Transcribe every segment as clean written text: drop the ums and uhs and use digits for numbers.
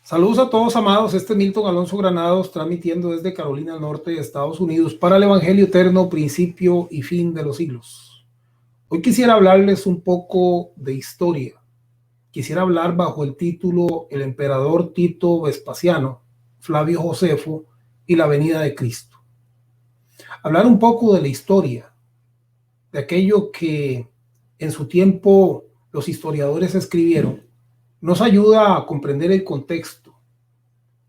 Saludos a todos, amados. Este es Milton Alonso Granados, transmitiendo desde Carolina del Norte, Estados Unidos, para el Evangelio Eterno, principio y fin de los siglos. Hoy quisiera hablarles un poco de historia. Quisiera hablar bajo el título El emperador Tito Vespasiano, Flavio Josefo y la venida de Cristo. Hablar un poco de la historia, de aquello que en su tiempo los historiadores escribieron, nos ayuda a comprender el contexto,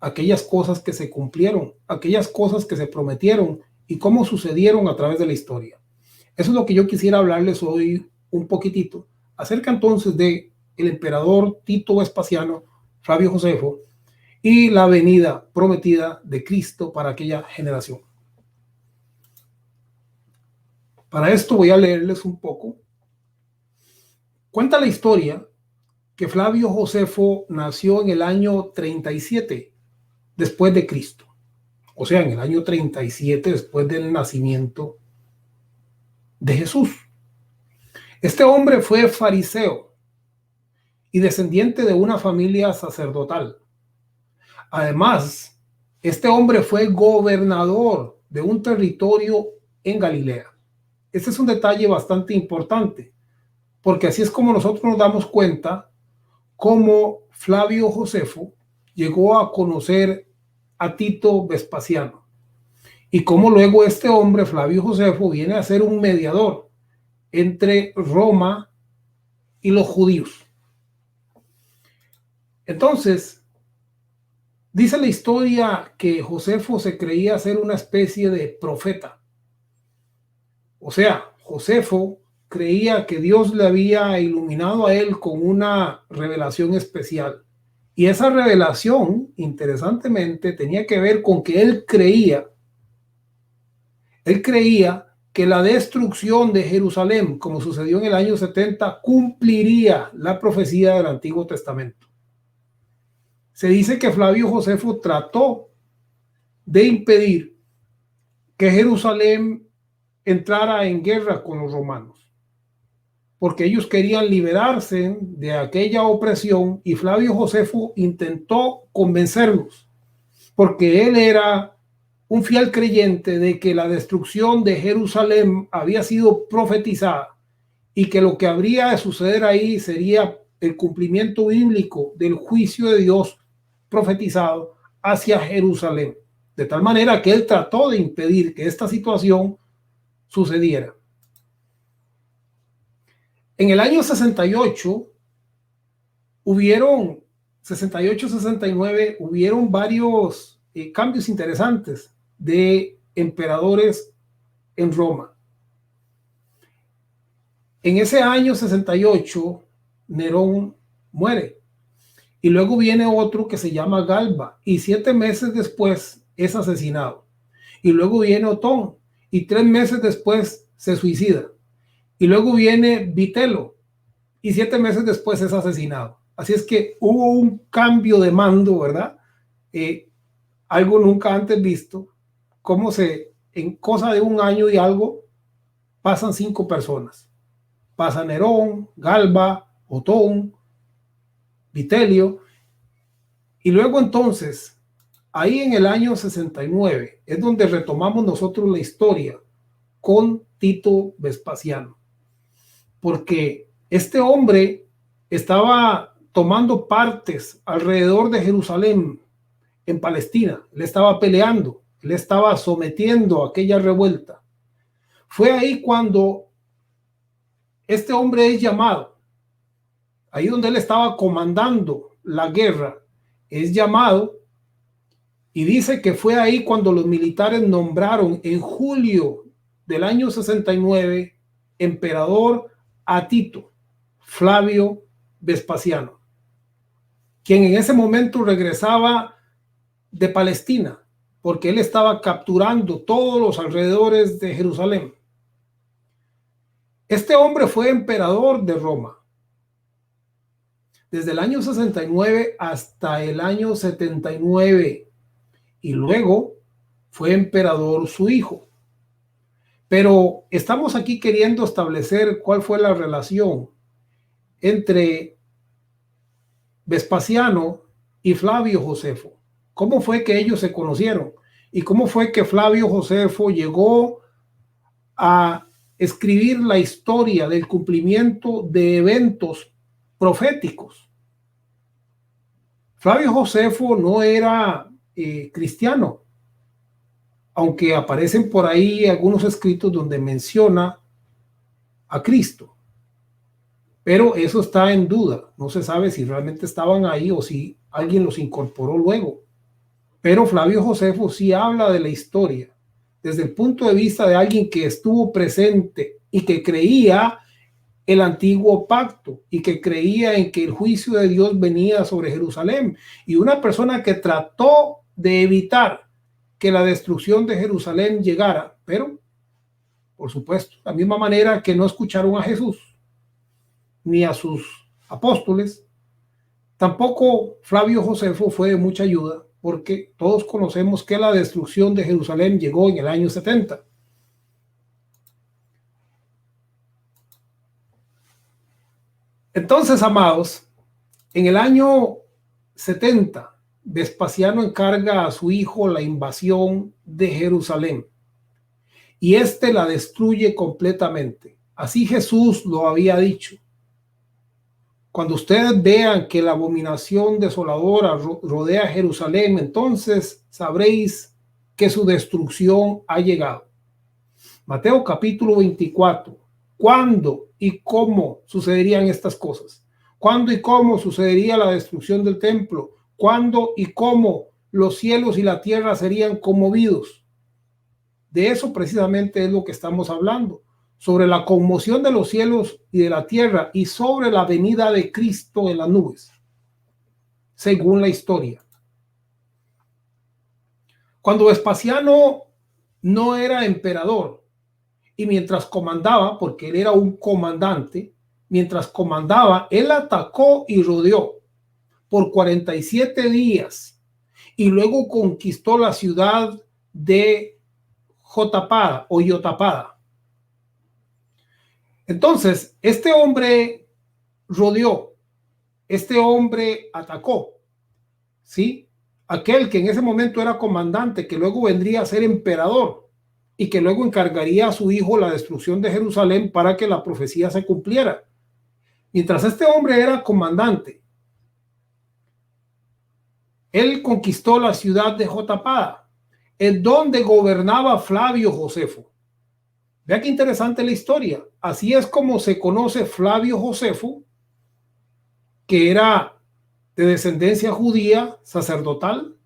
aquellas cosas que se cumplieron, aquellas cosas que se prometieron y cómo sucedieron a través de la historia. Eso es lo que yo quisiera hablarles hoy un poquitito, acerca entonces de el emperador Tito Vespasiano, Flavio Josefo, y la venida prometida de Cristo para aquella generación. Para esto voy a leerles un poco. Cuenta la historia que Flavio Josefo nació en el año 37 después de Cristo. O sea, en el año 37 después del nacimiento de Jesús. Este hombre fue fariseo y descendiente de una familia sacerdotal. Además, este hombre fue gobernador de un territorio en Galilea. Este es un detalle bastante importante, porque así es como nosotros nos damos cuenta cómo Flavio Josefo llegó a conocer a Tito Vespasiano y cómo luego este hombre, Flavio Josefo, viene a ser un mediador entre Roma y los judíos. Entonces, dice la historia que Josefo se creía ser una especie de profeta. O sea, Josefo creía que Dios le había iluminado a él con una revelación especial. Y esa revelación, interesantemente, tenía que ver con que él creía que la destrucción de Jerusalén, como sucedió en el año 70, cumpliría la profecía del Antiguo Testamento. Se dice que Flavio Josefo trató de impedir que Jerusalén entrara en guerra con los romanos, porque ellos querían liberarse de aquella opresión y Flavio Josefo intentó convencerlos, porque él era un fiel creyente de que la destrucción de Jerusalén había sido profetizada y que lo que habría de suceder ahí sería el cumplimiento bíblico del juicio de Dios profetizado hacia Jerusalén. De tal manera que él trató de impedir que esta situación sucediera. En el año 68 hubieron 68-69 hubieron varios cambios interesantes de emperadores en Roma. En ese año 68 Nerón muere y luego viene otro que se llama Galba y 7 meses después es asesinado. Y luego viene Otón y 3 meses después se suicida. Y luego viene Vitelo y 7 meses después es asesinado. Así es que hubo un cambio de mando, ¿verdad? Algo nunca antes visto, cómo en cosa de un año y algo, pasan 5 personas. Pasa Nerón, Galba, Otón, Vitelio, y luego entonces, ahí en el año 69, es donde retomamos nosotros la historia con Tito Vespasiano, porque este hombre estaba tomando partes alrededor de Jerusalén, en Palestina. Él estaba peleando, él estaba sometiendo aquella revuelta. Fue ahí cuando este hombre es llamado, ahí donde él estaba comandando la guerra, es llamado y dice que fue ahí cuando los militares nombraron en julio del año 69 emperador a Tito, Flavio Vespasiano, quien en ese momento regresaba de Palestina, porque él estaba capturando todos los alrededores de Jerusalén. Este hombre fue emperador de Roma desde el año 69 hasta el año 79 y luego fue emperador su hijo. Pero estamos aquí queriendo establecer cuál fue la relación entre Vespasiano y Flavio Josefo. ¿Cómo fue que ellos se conocieron? ¿Y cómo fue que Flavio Josefo llegó a escribir la historia del cumplimiento de eventos proféticos? Flavio Josefo no era cristiano, aunque aparecen por ahí algunos escritos donde menciona a Cristo. Pero eso está en duda. No se sabe si realmente estaban ahí o si alguien los incorporó luego. Pero Flavio Josefo sí habla de la historia desde el punto de vista de alguien que estuvo presente y que creía el antiguo pacto y que creía en que el juicio de Dios venía sobre Jerusalén, y una persona que trató de evitar que la destrucción de Jerusalén llegara, pero por supuesto, de la misma manera que no escucharon a Jesús ni a sus apóstoles, tampoco Flavio Josefo fue de mucha ayuda, porque todos conocemos que la destrucción de Jerusalén llegó en el año 70. Entonces, amados, en el año 70, Vespasiano encarga a su hijo la invasión de Jerusalén y éste la destruye completamente. Así Jesús lo había dicho. Cuando ustedes vean que la abominación desoladora rodea Jerusalén, entonces sabréis que su destrucción ha llegado. Mateo capítulo 24. ¿Cuándo y cómo sucederían estas cosas? ¿Cuándo y cómo sucedería la destrucción del templo? ¿Cuándo y cómo los cielos y la tierra serían conmovidos? De eso precisamente es lo que estamos hablando, sobre la conmoción de los cielos y de la tierra y sobre la venida de Cristo en las nubes, según la historia. Cuando Vespasiano no era emperador y mientras comandaba, porque él era un comandante, mientras comandaba, él atacó y rodeó por 47 días y luego conquistó la ciudad de Jotapada o Yotapada. Entonces, este hombre rodeó, este hombre atacó, ¿sí? Aquel que en ese momento era comandante, que luego vendría a ser emperador y que luego encargaría a su hijo la destrucción de Jerusalén para que la profecía se cumpliera. Mientras este hombre era comandante, él conquistó la ciudad de Jotapada, en donde gobernaba Flavio Josefo. Vea qué interesante la historia. Así es como se conoce Flavio Josefo, que era de descendencia judía sacerdotal,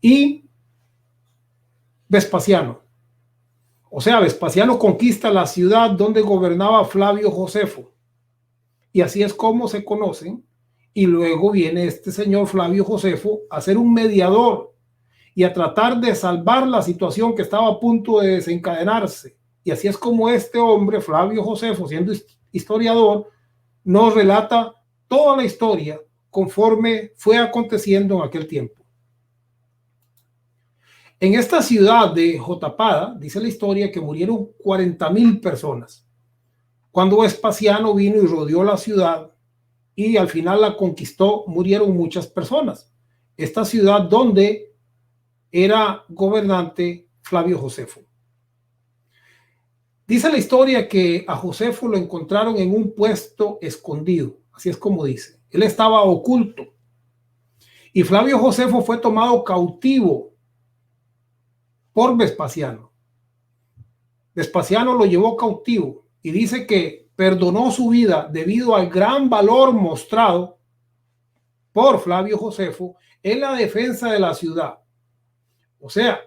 y Vespasiano. O sea, Vespasiano conquista la ciudad donde gobernaba Flavio Josefo. Y así es como se conocen. Y luego viene este señor Flavio Josefo a ser un mediador y a tratar de salvar la situación que estaba a punto de desencadenarse. Y así es como este hombre, Flavio Josefo, siendo historiador, nos relata toda la historia conforme fue aconteciendo en aquel tiempo. En esta ciudad de Jotapada, dice la historia que murieron 40,000 personas. Cuando Vespasiano vino y rodeó la ciudad y al final la conquistó, murieron muchas personas. Esta ciudad donde era gobernante Flavio Josefo. Dice la historia que a Josefo lo encontraron en un puesto escondido. Así es como dice. Él estaba oculto. Y Flavio Josefo fue tomado cautivo por Vespasiano. Vespasiano lo llevó cautivo y dice que perdonó su vida debido al gran valor mostrado por Flavio Josefo en la defensa de la ciudad. O sea,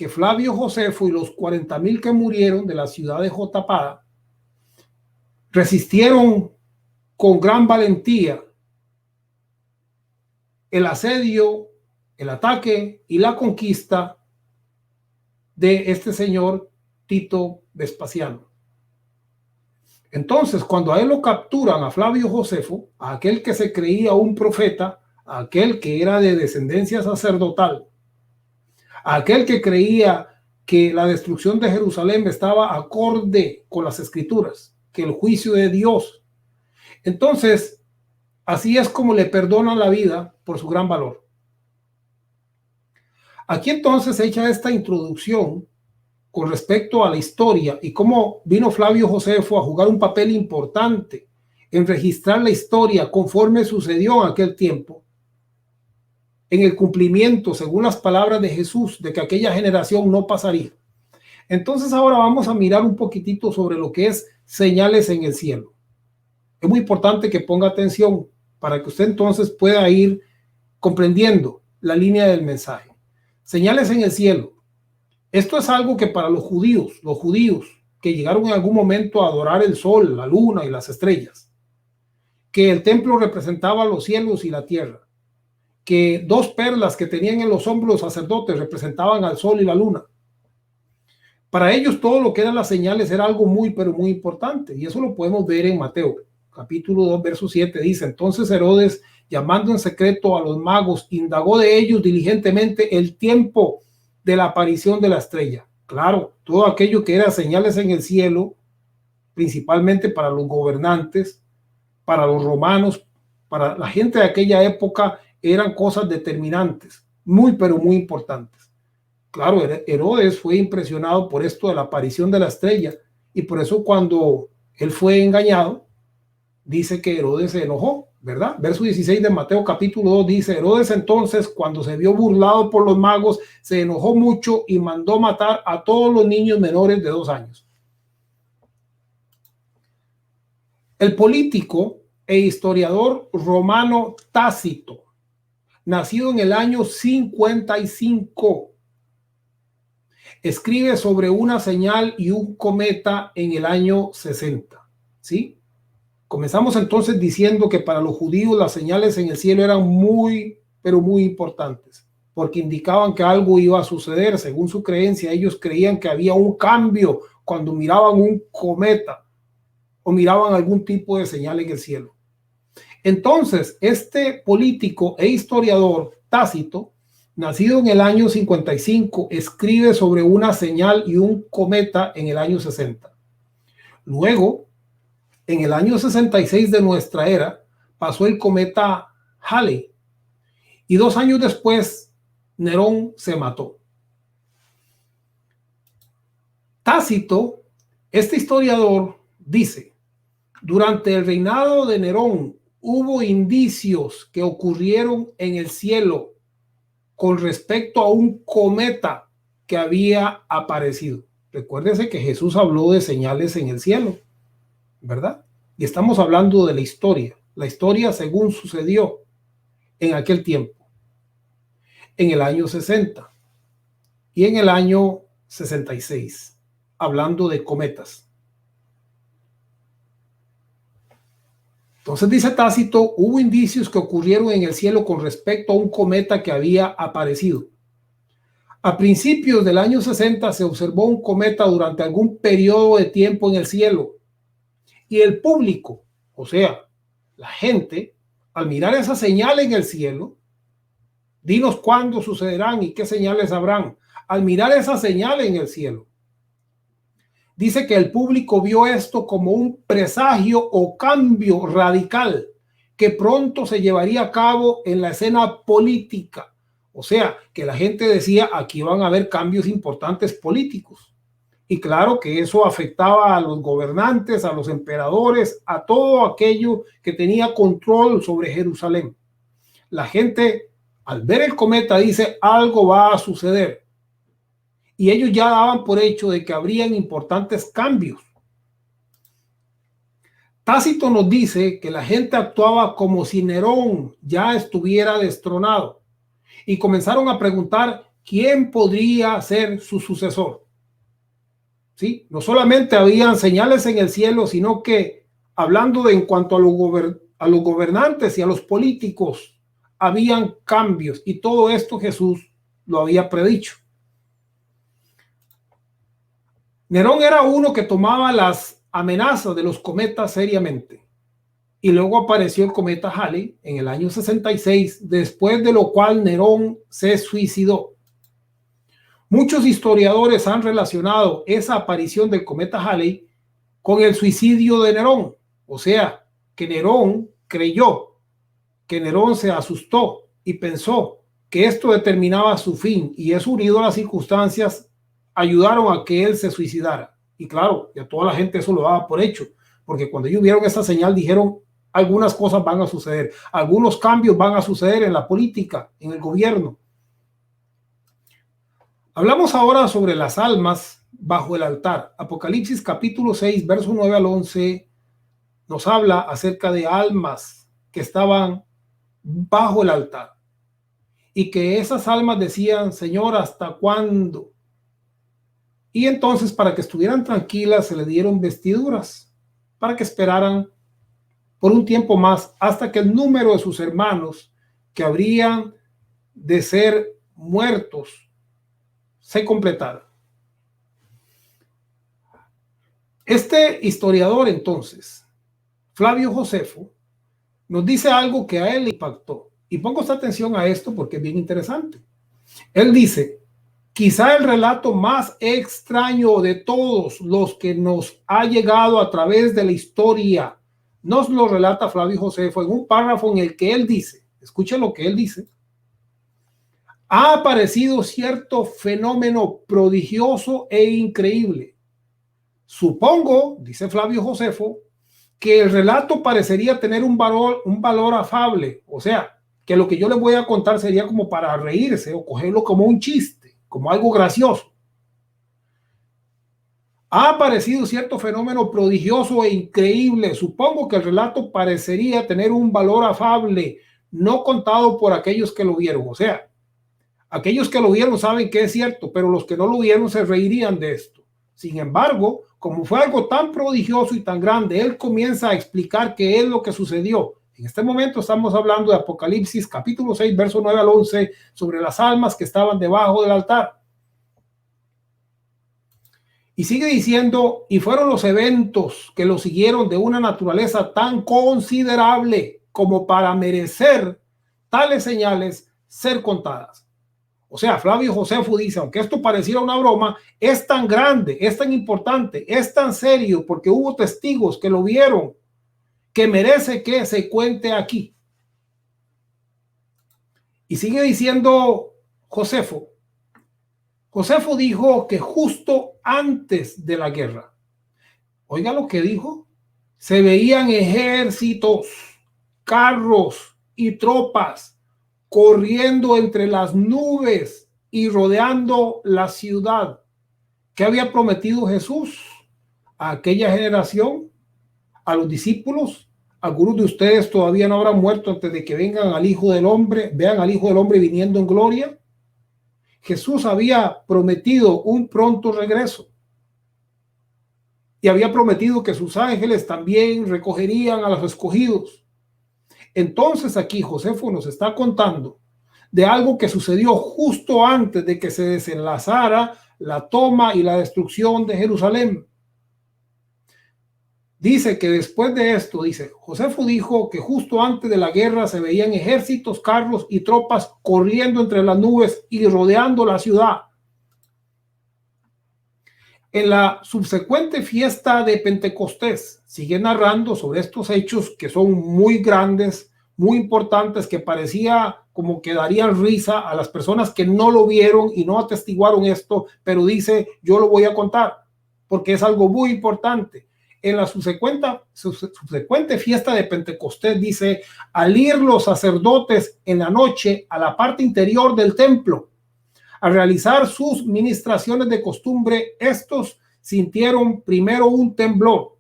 que Flavio Josefo y los 40,000 que murieron de la ciudad de Jotapada resistieron con gran valentía el asedio, el ataque y la conquista de este señor Tito Vespasiano. Entonces, cuando a él lo capturan, a Flavio Josefo, a aquel que se creía un profeta, a aquel que era de descendencia sacerdotal, a aquel que creía que la destrucción de Jerusalén estaba acorde con las escrituras, que el juicio de Dios. Entonces, Así es como le perdonan la vida por su gran valor. Aquí entonces se echa esta introducción con respecto a la historia y cómo vino Flavio Josefo a jugar un papel importante en registrar la historia conforme sucedió en aquel tiempo, en el cumplimiento, según las palabras de Jesús, de que aquella generación no pasaría. Entonces ahora vamos a mirar un poquitito sobre lo que es señales en el cielo. Es muy importante que ponga atención para que usted entonces pueda ir comprendiendo la línea del mensaje. Señales en el cielo. Esto es algo que para los judíos que llegaron en algún momento a adorar el sol, la luna y las estrellas, que el templo representaba los cielos y la tierra, que dos perlas que tenían en los hombros los sacerdotes representaban al sol y la luna. Para ellos todo lo que eran las señales era algo muy, pero muy importante. Y eso lo podemos ver en Mateo, capítulo 2, verso 7. Dice, entonces Herodes, llamando en secreto a los magos, indagó de ellos diligentemente el tiempo de la aparición de la estrella. Claro, todo aquello que era señales en el cielo, principalmente para los gobernantes, para los romanos, para la gente de aquella época, eran cosas determinantes, muy, pero muy importantes. Claro, Herodes fue impresionado por esto de la aparición de la estrella y por eso cuando él fue engañado, dice que Herodes se enojó, ¿verdad? Verso 16 de Mateo capítulo 2 dice, Herodes entonces, cuando se vio burlado por los magos, se enojó mucho y mandó matar a todos los niños menores de 2 años. El político e historiador romano Tácito, nacido en el año 55, escribe sobre una señal y un cometa en el año 60, ¿sí? Comenzamos entonces diciendo que para los judíos las señales en el cielo eran muy, pero muy importantes, porque indicaban que algo iba a suceder. Según su creencia, ellos creían que había un cambio cuando miraban un cometa o miraban algún tipo de señal en el cielo. Entonces, este político e historiador Tácito, nacido en el año 55, escribe sobre una señal y un cometa en el año 60. Luego, en el año 66 de nuestra era, pasó el cometa Halley y 2 años después, Nerón se mató. Tácito, este historiador, dice, durante el reinado de Nerón hubo indicios que ocurrieron en el cielo con respecto a un cometa que había aparecido. Recuérdese que Jesús habló de señales en el cielo, ¿verdad? Y estamos hablando de la historia según sucedió en aquel tiempo, en el año 60 y en el año 66, hablando de cometas. Entonces dice Tácito, hubo indicios que ocurrieron en el cielo con respecto a un cometa que había aparecido. A principios del año 60 se observó un cometa durante algún periodo de tiempo en el cielo y el público, o sea, la gente, al mirar esa señal en el cielo, dinos cuándo sucederán y qué señales habrán. Al mirar esa señal en el cielo, dice que el público vio esto como un presagio o cambio radical que pronto se llevaría a cabo en la escena política. O sea, que la gente decía, aquí van a haber cambios importantes políticos. Y claro que eso afectaba a los gobernantes, a los emperadores, a todo aquello que tenía control sobre Jerusalén. La gente, al ver el cometa, dice, algo va a suceder. Y ellos ya daban por hecho de que habrían importantes cambios. Tácito nos dice que la gente actuaba como si Nerón ya estuviera destronado y comenzaron a preguntar quién podría ser su sucesor. ¿Sí? No solamente habían señales en el cielo, sino que hablando de en cuanto a los gobernantes y a los políticos, habían cambios y todo esto Jesús lo había predicho. Nerón era uno que tomaba las amenazas de los cometas seriamente. Y luego apareció el cometa Halley en el año 66, después de lo cual Nerón se suicidó. Muchos historiadores han relacionado esa aparición del cometa Halley con el suicidio de Nerón. O sea, que Nerón creyó que Nerón se asustó y pensó que esto determinaba su fin, y eso, unido a las circunstancias, ayudaron a que él se suicidara. Y claro, y a toda la gente eso lo daba por hecho, porque cuando ellos vieron esa señal dijeron: algunas cosas van a suceder, algunos cambios van a suceder en la política, en el gobierno. Hablamos ahora sobre las almas bajo el altar. Apocalipsis capítulo 6, verso 9 al 11 nos habla acerca de almas que estaban bajo el altar, y que esas almas decían: Señor, ¿hasta cuándo? Y entonces, para que estuvieran tranquilas, se le dieron vestiduras para que esperaran por un tiempo más, hasta que el número de sus hermanos que habrían de ser muertos se completara. Este historiador, entonces, Flavio Josefo, nos dice algo que a él le impactó. Y pongo esta atención a esto porque es bien interesante. Él dice: quizá el relato más extraño de todos los que nos ha llegado a través de la historia, nos lo relata Flavio Josefo en un párrafo en el que él dice, escuchen lo que él dice: ha aparecido cierto fenómeno prodigioso e increíble. Supongo, dice Flavio Josefo, que el relato parecería tener un valor afable, o sea, que lo que yo les voy a contar sería como para reírse o cogerlo como un chiste, como algo gracioso. Ha aparecido cierto fenómeno prodigioso e increíble. Supongo que el relato parecería tener un valor afable, no contado por aquellos que lo vieron. O sea, aquellos que lo vieron saben que es cierto, pero los que no lo vieron se reirían de esto. Sin embargo, como fue algo tan prodigioso y tan grande, él comienza a explicar qué es lo que sucedió. En este momento estamos hablando de Apocalipsis capítulo 6, verso 9 al 11, sobre las almas que estaban debajo del altar. Y sigue diciendo: y fueron los eventos que lo siguieron de una naturaleza tan considerable como para merecer tales señales ser contadas. O sea, Flavio Josefo dice, aunque esto pareciera una broma, es tan grande, es tan importante, es tan serio, porque hubo testigos que lo vieron, que merece que se cuente aquí. Y sigue diciendo Josefo. Josefo dijo que justo antes de la guerra, oiga lo que dijo, se veían ejércitos, carros y tropas corriendo entre las nubes y rodeando la ciudad. ¿Qué había prometido Jesús a aquella generación, a los discípulos? Algunos de ustedes todavía no habrán muerto antes de que vengan al Hijo del Hombre, vean al Hijo del Hombre viniendo en gloria. Jesús había prometido un pronto regreso y había prometido que sus ángeles también recogerían a los escogidos. Entonces aquí Josefo nos está contando de algo que sucedió justo antes de que se desenlazara la toma y la destrucción de Jerusalén. Dice que después de esto, dice, Josefo dijo que justo antes de la guerra se veían ejércitos, carros y tropas corriendo entre las nubes y rodeando la ciudad. En la subsecuente fiesta de Pentecostés, sigue narrando sobre estos hechos que son muy grandes, muy importantes, que parecía como que darían risa a las personas que no lo vieron y no atestiguaron esto, pero dice, yo lo voy a contar, porque es algo muy importante. En la subsecuente fiesta de Pentecostés, dice, al ir los sacerdotes en la noche a la parte interior del templo, a realizar sus ministraciones de costumbre, estos sintieron primero un temblor.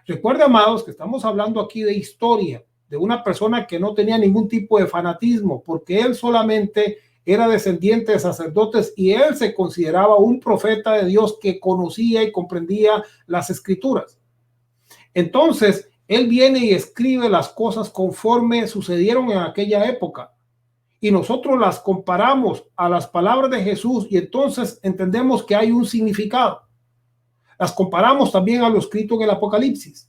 Recuerda, amados, que estamos hablando aquí de historia, de una persona que no tenía ningún tipo de fanatismo, porque él solamente era descendiente de sacerdotes y él se consideraba un profeta de Dios que conocía y comprendía las escrituras. Entonces, él viene y escribe las cosas conforme sucedieron en aquella época. Y nosotros las comparamos a las palabras de Jesús y entonces entendemos que hay un significado. Las comparamos también a lo escrito en el Apocalipsis.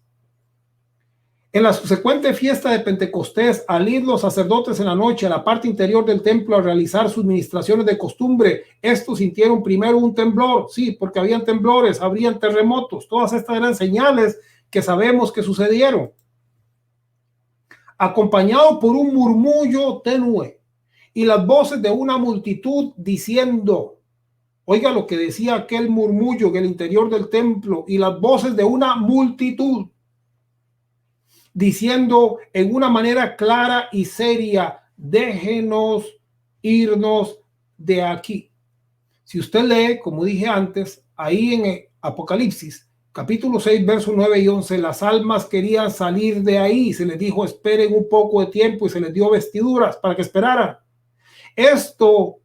En la subsecuente fiesta de Pentecostés, al ir los sacerdotes en la noche a la parte interior del templo a realizar sus ministraciones de costumbre, estos sintieron primero un temblor. Sí, porque habían temblores, habrían terremotos. Todas estas eran señales que sabemos que sucedieron. acompañado por un murmullo tenue y las voces de una multitud diciendo, oiga lo que decía aquel murmullo en el interior del templo, y las voces de una multitud diciendo en una manera clara y seria, déjenos irnos de aquí. Si usted lee, como dije antes, ahí en Apocalipsis, capítulo 6, versos 9 y 11, las almas querían salir de ahí. Se les dijo, esperen un poco de tiempo, y se les dio vestiduras para que esperaran. Esto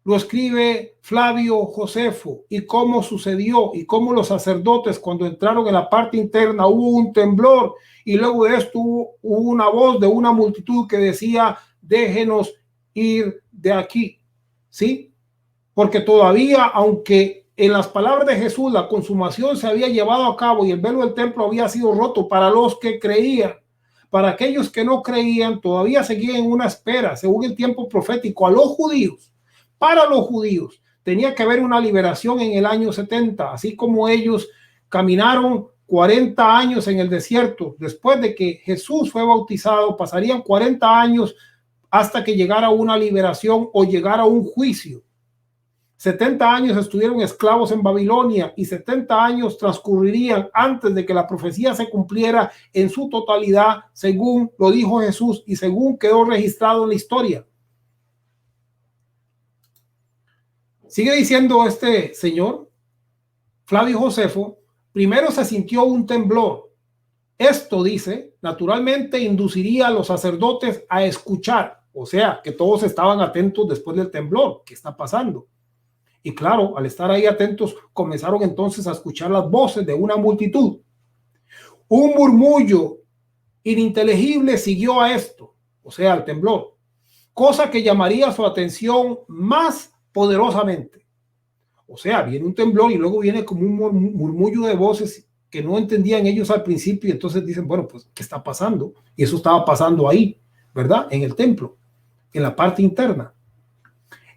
lo escribe Flavio Josefo, y cómo sucedió y cómo los sacerdotes, cuando entraron en la parte interna, hubo un temblor, y luego de esto hubo una voz de una multitud que decía, déjenos ir de aquí. ¿Sí? Porque todavía, aunque en las palabras de Jesús la consumación se había llevado a cabo y el velo del templo había sido roto para los que creían, para aquellos que no creían todavía seguían en una espera, según el tiempo profético, a los judíos. Para los judíos tenía que haber una liberación en el año 70, así como ellos caminaron 40 años en el desierto. Después de que Jesús fue bautizado, pasarían 40 años hasta que llegara una liberación o llegara un juicio. 70 años estuvieron esclavos en Babilonia, y 70 años transcurrirían antes de que la profecía se cumpliera en su totalidad, según lo dijo Jesús y según quedó registrado en la historia. Sigue diciendo este señor, Flavio Josefo, primero se sintió un temblor. Esto, dice, naturalmente induciría a los sacerdotes a escuchar, o sea, que todos estaban atentos después del temblor. ¿Qué está pasando? Y claro, al estar ahí atentos, comenzaron entonces a escuchar las voces de una multitud. Un murmullo ininteligible siguió a esto, o sea, al temblor, cosa que llamaría su atención más poderosamente. O sea, viene un temblor y luego viene como un murmullo de voces que no entendían ellos al principio, y entonces dicen, bueno, pues, ¿qué está pasando? Y eso estaba pasando ahí, ¿verdad? En el templo, en la parte interna.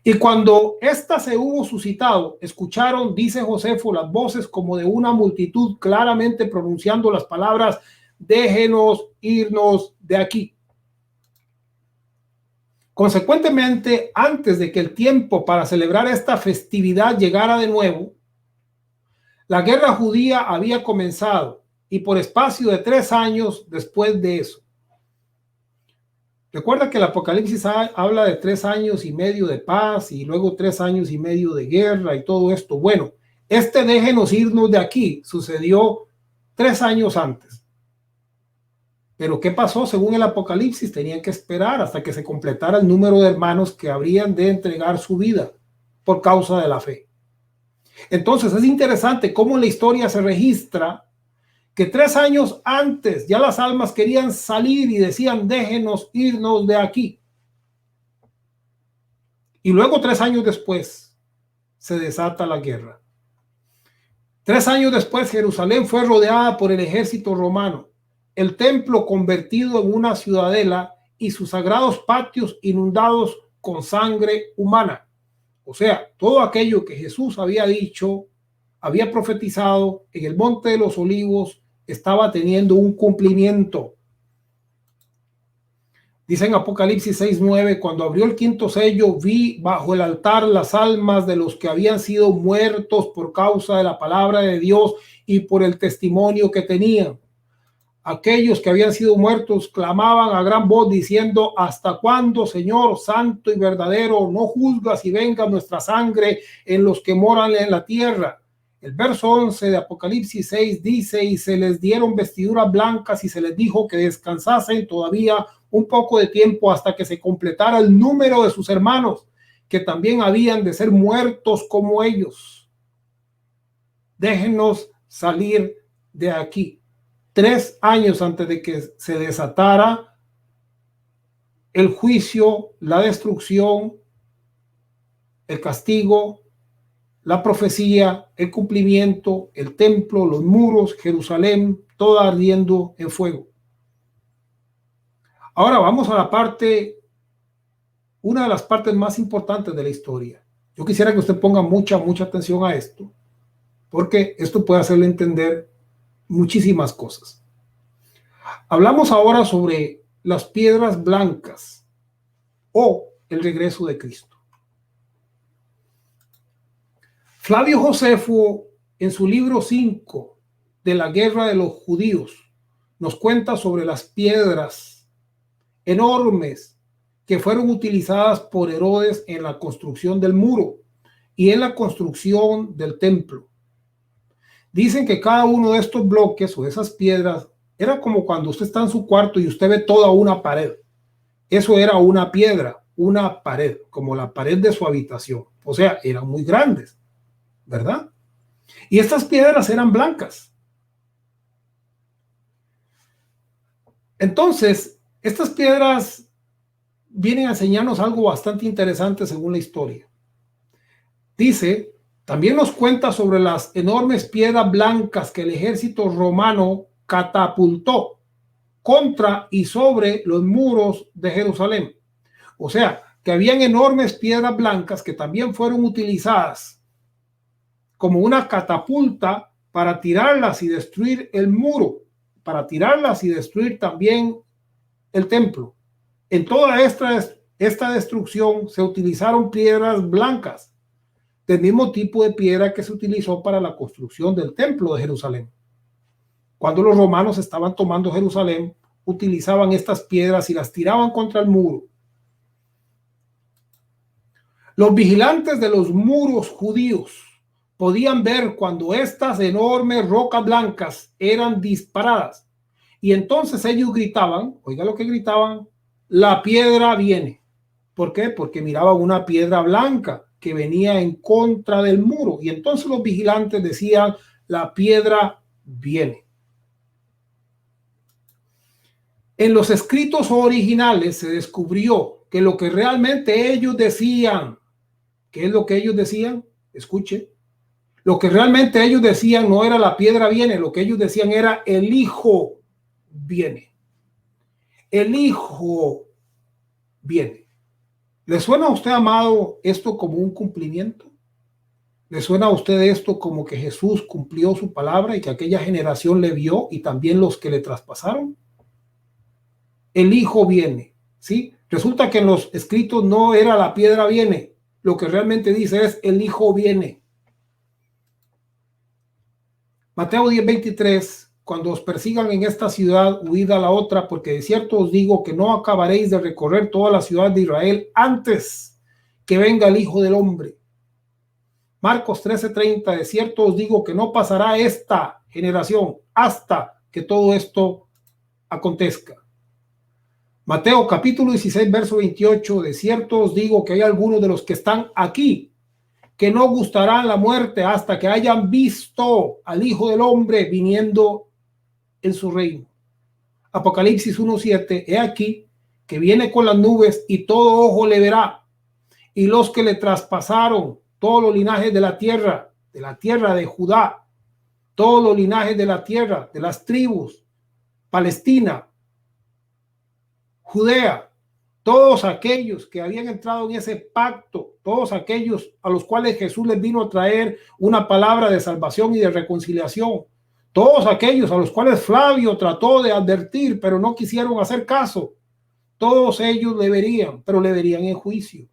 Y cuando ésta se hubo suscitado, escucharon, dice Josefo, las voces como de una multitud claramente pronunciando las palabras, déjenos irnos de aquí. Consecuentemente, antes de que el tiempo para celebrar esta festividad llegara de nuevo, la guerra judía había comenzado, y por espacio de 3 años después de eso. Recuerda que el Apocalipsis habla de 3 años y medio de paz y luego 3 años y medio de guerra y todo esto. Bueno, déjenos irnos de aquí sucedió 3 años antes. Pero ¿qué pasó? Según el Apocalipsis, tenían que esperar hasta que se completara el número de hermanos que habrían de entregar su vida por causa de la fe. Entonces es interesante cómo en la historia se registra que 3 años antes ya las almas querían salir y decían, déjenos irnos de aquí. Y luego 3 años después se desata la guerra. 3 años después Jerusalén fue rodeada por el ejército romano, el templo convertido en una ciudadela y sus sagrados patios inundados con sangre humana. O sea, todo aquello que Jesús había dicho, había profetizado en el Monte de los Olivos, estaba teniendo un cumplimiento. Dice en Apocalipsis 6:9, cuando abrió el 5º sello, vi bajo el altar las almas de los que habían sido muertos por causa de la palabra de Dios y por el testimonio que tenían. Aquellos que habían sido muertos clamaban a gran voz diciendo, ¿hasta cuándo, Señor santo y verdadero, no juzgas y venga nuestra sangre en los que moran en la tierra? El verso 11 de Apocalipsis 6 dice, y se les dieron vestiduras blancas y se les dijo que descansasen todavía un poco de tiempo hasta que se completara el número de sus hermanos, que también habían de ser muertos como ellos. Déjenos salir de aquí. 3 años antes de que se desatara el juicio, la destrucción, el castigo, la profecía, el cumplimiento, el templo, los muros, Jerusalén, todo ardiendo en fuego. Ahora vamos a la parte, una de las partes más importantes de la historia. Yo quisiera que usted ponga mucha atención a esto, porque esto puede hacerle entender muchísimas cosas. Hablamos ahora sobre las piedras blancas o el regreso de Cristo. Flavio Josefo, en su libro 5 de la Guerra de los Judíos, nos cuenta sobre las piedras enormes que fueron utilizadas por Herodes en la construcción del muro y en la construcción del templo. Dicen que cada uno de estos bloques o esas piedras era como cuando usted está en su cuarto y usted ve toda una pared. Eso era una piedra, una pared, como la pared de su habitación. O sea, eran muy grandes, ¿verdad? Y estas piedras eran blancas. Entonces, estas piedras vienen a enseñarnos algo bastante interesante según la historia. Dice, también nos cuenta sobre las enormes piedras blancas que el ejército romano catapultó contra y sobre los muros de Jerusalén. O sea, que habían enormes piedras blancas que también fueron utilizadas como una catapulta para tirarlas y destruir el muro, para tirarlas y destruir también el templo. En toda esta destrucción se utilizaron piedras blancas, del mismo tipo de piedra que se utilizó para la construcción del templo de Jerusalén. Cuando los romanos estaban tomando Jerusalén, utilizaban estas piedras y las tiraban contra el muro. Los vigilantes de los muros judíos podían ver cuando estas enormes rocas blancas eran disparadas. Y entonces ellos gritaban, oiga lo que gritaban, la piedra viene. ¿Por qué? Porque miraban una piedra blanca que venía en contra del muro. Y entonces los vigilantes decían, la piedra viene. En los escritos originales se descubrió que lo que realmente ellos decían, ¿qué es lo que ellos decían? Escuche. Lo que realmente ellos decían no era la piedra viene, lo que ellos decían era el Hijo viene. El Hijo viene. ¿Le suena a usted, amado, esto como un cumplimiento? ¿Le suena a usted esto como que Jesús cumplió su palabra y que aquella generación le vio y también los que le traspasaron? El Hijo viene, ¿sí? Resulta que en los escritos no era la piedra viene. Lo que realmente dice es el Hijo viene. Mateo 10:23, cuando os persigan en esta ciudad, huid a la otra, porque de cierto os digo que no acabaréis de recorrer toda la ciudad de Israel antes que venga el Hijo del Hombre. Marcos 13:30, de cierto os digo que no pasará esta generación hasta que todo esto acontezca. Mateo capítulo 16, verso 28, de cierto os digo que hay algunos de los que están aquí que no gustarán la muerte hasta que hayan visto al Hijo del Hombre viniendo en su reino. Apocalipsis 1:7, he aquí que viene con las nubes y todo ojo le verá, y los que le traspasaron, todos los linajes de la tierra de Judá, todos los linajes de la tierra, de las tribus, Palestina, Judea, todos aquellos que habían entrado en ese pacto, todos aquellos a los cuales Jesús les vino a traer una palabra de salvación y de reconciliación, todos aquellos a los cuales Flavio trató de advertir, pero no quisieron hacer caso, todos ellos le verían, pero le verían en juicio,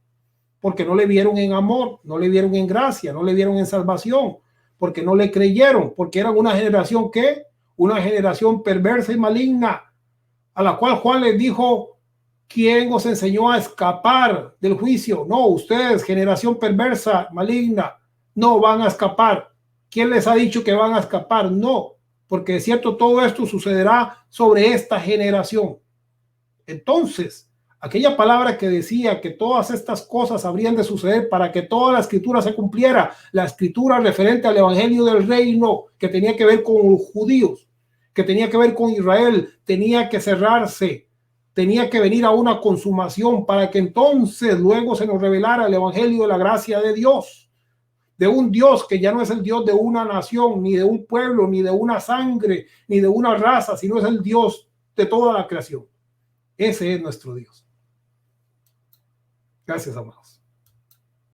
porque no le vieron en amor, no le vieron en gracia, no le vieron en salvación, porque no le creyeron, porque eran una generación que, una generación perversa y maligna, a la cual Juan les dijo, ¿quién os enseñó a escapar del juicio? No, ustedes, generación perversa, maligna, no van a escapar. ¿Quién les ha dicho que van a escapar? No, porque es cierto, todo esto sucederá sobre esta generación. Entonces, aquella palabra que decía que todas estas cosas habrían de suceder para que toda la escritura se cumpliera, la escritura referente al evangelio del reino, que tenía que ver con los judíos, que tenía que ver con Israel, tenía que cerrarse, tenía que venir a una consumación para que entonces luego se nos revelara el evangelio de la gracia de Dios, de un Dios que ya no es el Dios de una nación, ni de un pueblo, ni de una sangre, ni de una raza, sino es el Dios de toda la creación. Ese es nuestro Dios. Gracias, amados.